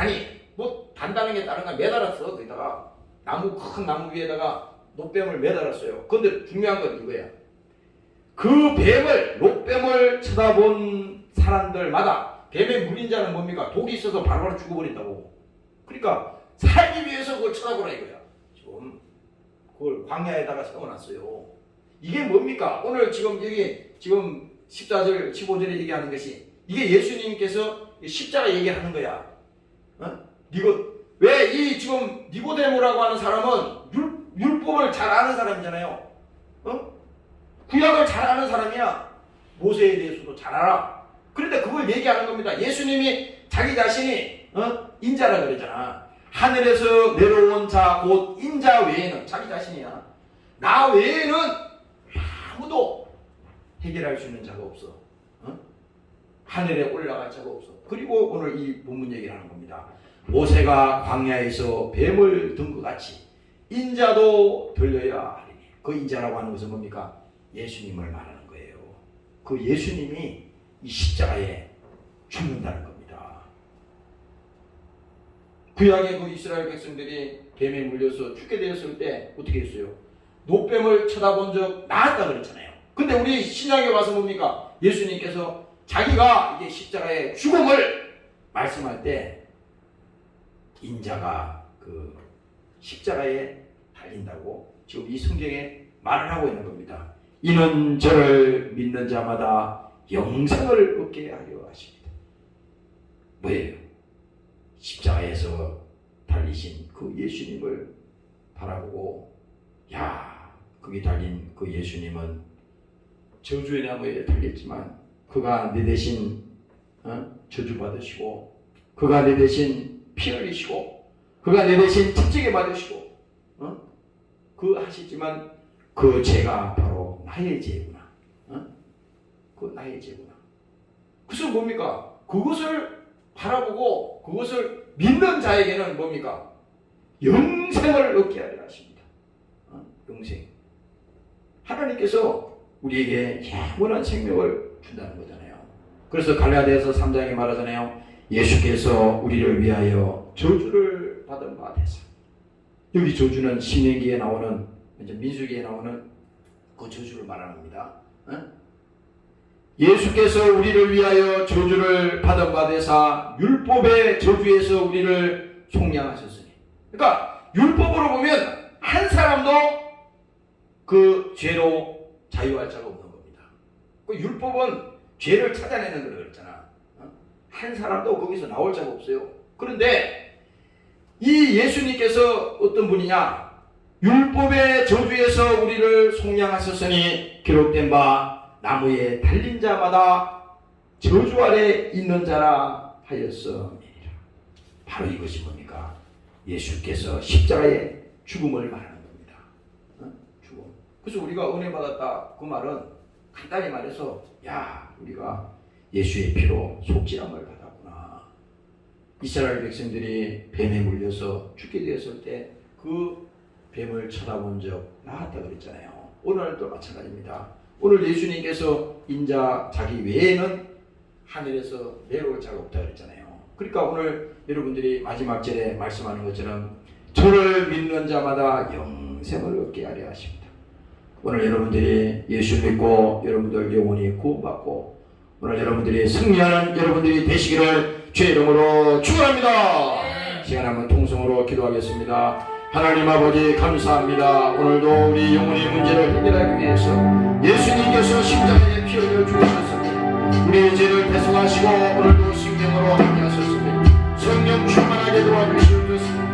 A: 뭐 단다는 게 다른 거 매달았어. 거기다가 큰 나무 위에다가 놋뱀을 매달았어요. 근데 중요한 건 이거야. 그 놋뱀을 쳐다본 사람들마다 뱀에 물린 자는 뭡니까? 독이 있어서 바로바로 죽어버린다고. 그러니까 살기 위해서 그걸 쳐다보라 이거야. 좀 그걸 광야에다가 세워놨어요. 이게 뭡니까? 오늘 지금 여기 지금 14절 15절에 얘기하는 것이 이게 예수님께서 십자가 얘기하는 거야. 왜 이 지금 니고데모라고 하는 사람은 율법을 잘 아는 사람이잖아요. 구약을 잘 아는 사람이야. 모세에 대해서도 잘 알아. 그런데 그걸 얘기하는 겁니다. 예수님이 자기 자신이 인자라 그러잖아. 하늘에서 내려온 자 곧 인자 외에는 자기 자신이야. 나 외에는 아무도 해결할 수 있는 자가 없어. 하늘에 올라갈 자가 없어. 그리고 오늘 이 본문 얘기를 하는 겁니다. 모세가 광야에서 뱀을 든 것 같이 인자도 들려야 하리니. 그 인자라고 하는 것은 뭡니까? 예수님을 말하는 거예요. 그 예수님이 이 십자가에 죽는다는 겁니다. 구약의 그 이스라엘 백성들이 뱀에 물려서 죽게 되었을 때 어떻게 했어요? 놋뱀을 쳐다본 적 나았다 그랬잖아요. 근데 우리 신약에 와서 뭡니까? 예수님께서 자기가 이게 십자가의 죽음을 말씀할 때 인자가 그 십자가에 달린다고 지금 이 성경에 말을 하고 있는 겁니다. 이는 저를 믿는 자마다 영생을 얻게 하려 하십니다. 뭐예요? 십자가에서 달리신 그 예수님을 바라보고 야 거기 달린 그 예수님은 저주의 나무에 달렸지만 그가 내 대신 저주 받으시고 그가 내 대신 피 흘리시고 그가 내 대신 채찍에 맞으시고 그 하시지만 그 죄가 바로 나의 죄구나. 그 나의 죄구나. 그래서 뭡니까? 그것을 바라보고 그것을 믿는 자에게는 뭡니까? 영생을 얻게 하려 하십니다. 영생. 하나님께서 우리에게 영원한 생명을 준다는 거잖아요. 그래서 갈라디아서 3장에 말하잖아요. 예수께서 우리를 위하여 저주를 받은 바 되사. 여기 저주는 신명기에 나오는 이제 민수기에 나오는 그 저주를 말하는 겁니다. 예수께서 우리를 위하여 저주를 받은 바 되사 율법의 저주에서 우리를 속량하셨으니. 그러니까 율법으로 보면 한 사람도 그 죄로 자유할 자가 없는 겁니다. 그 율법은 죄를 찾아내는 거라 그랬잖아. 한 사람도 거기서 나올 자가 없어요. 그런데 이 예수님께서 어떤 분이냐? 율법의 저주에서 우리를 속량하셨으니 기록된 바 나무에 달린 자마다 저주 아래 있는 자라 하였음이니라. 바로 이것이 뭡니까? 예수께서 십자가의 죽음을 말하는 겁니다. 죽음. 그래서 우리가 은혜 받았다 그 말은 간단히 말해서 야 우리가 예수의 피로 속죄함을 받았구나. 이스라엘 백성들이 뱀에 물려서 죽게 되었을 때 그 뱀을 쳐다본 적 나았다 그랬잖아요. 오늘도 마찬가지입니다. 오늘 예수님께서 인자 자기 외에는 하늘에서 내려올 자가 없다 그랬잖아요. 그러니까 오늘 여러분들이 마지막 절에 말씀하는 것처럼 저를 믿는 자마다 영생을 얻게 하려 하십니다. 오늘 여러분들이 예수 믿고 여러분들 영혼이 구원받고 오늘 여러분들이 승리하는 여러분들이 되시기를 주의 이름으로 축원합니다. 시간 한번 통성으로 기도하겠습니다. 하나님 아버지 감사합니다. 오늘도 우리 영혼의 문제를 해결하기 위해서 예수님께서 십자가에 피 흘려 죽으셨습니다. 우리의 죄를 대속하시고 오늘도 생명으로 함께 하셨습니다. 성령 충만하게 도와주시옵소서.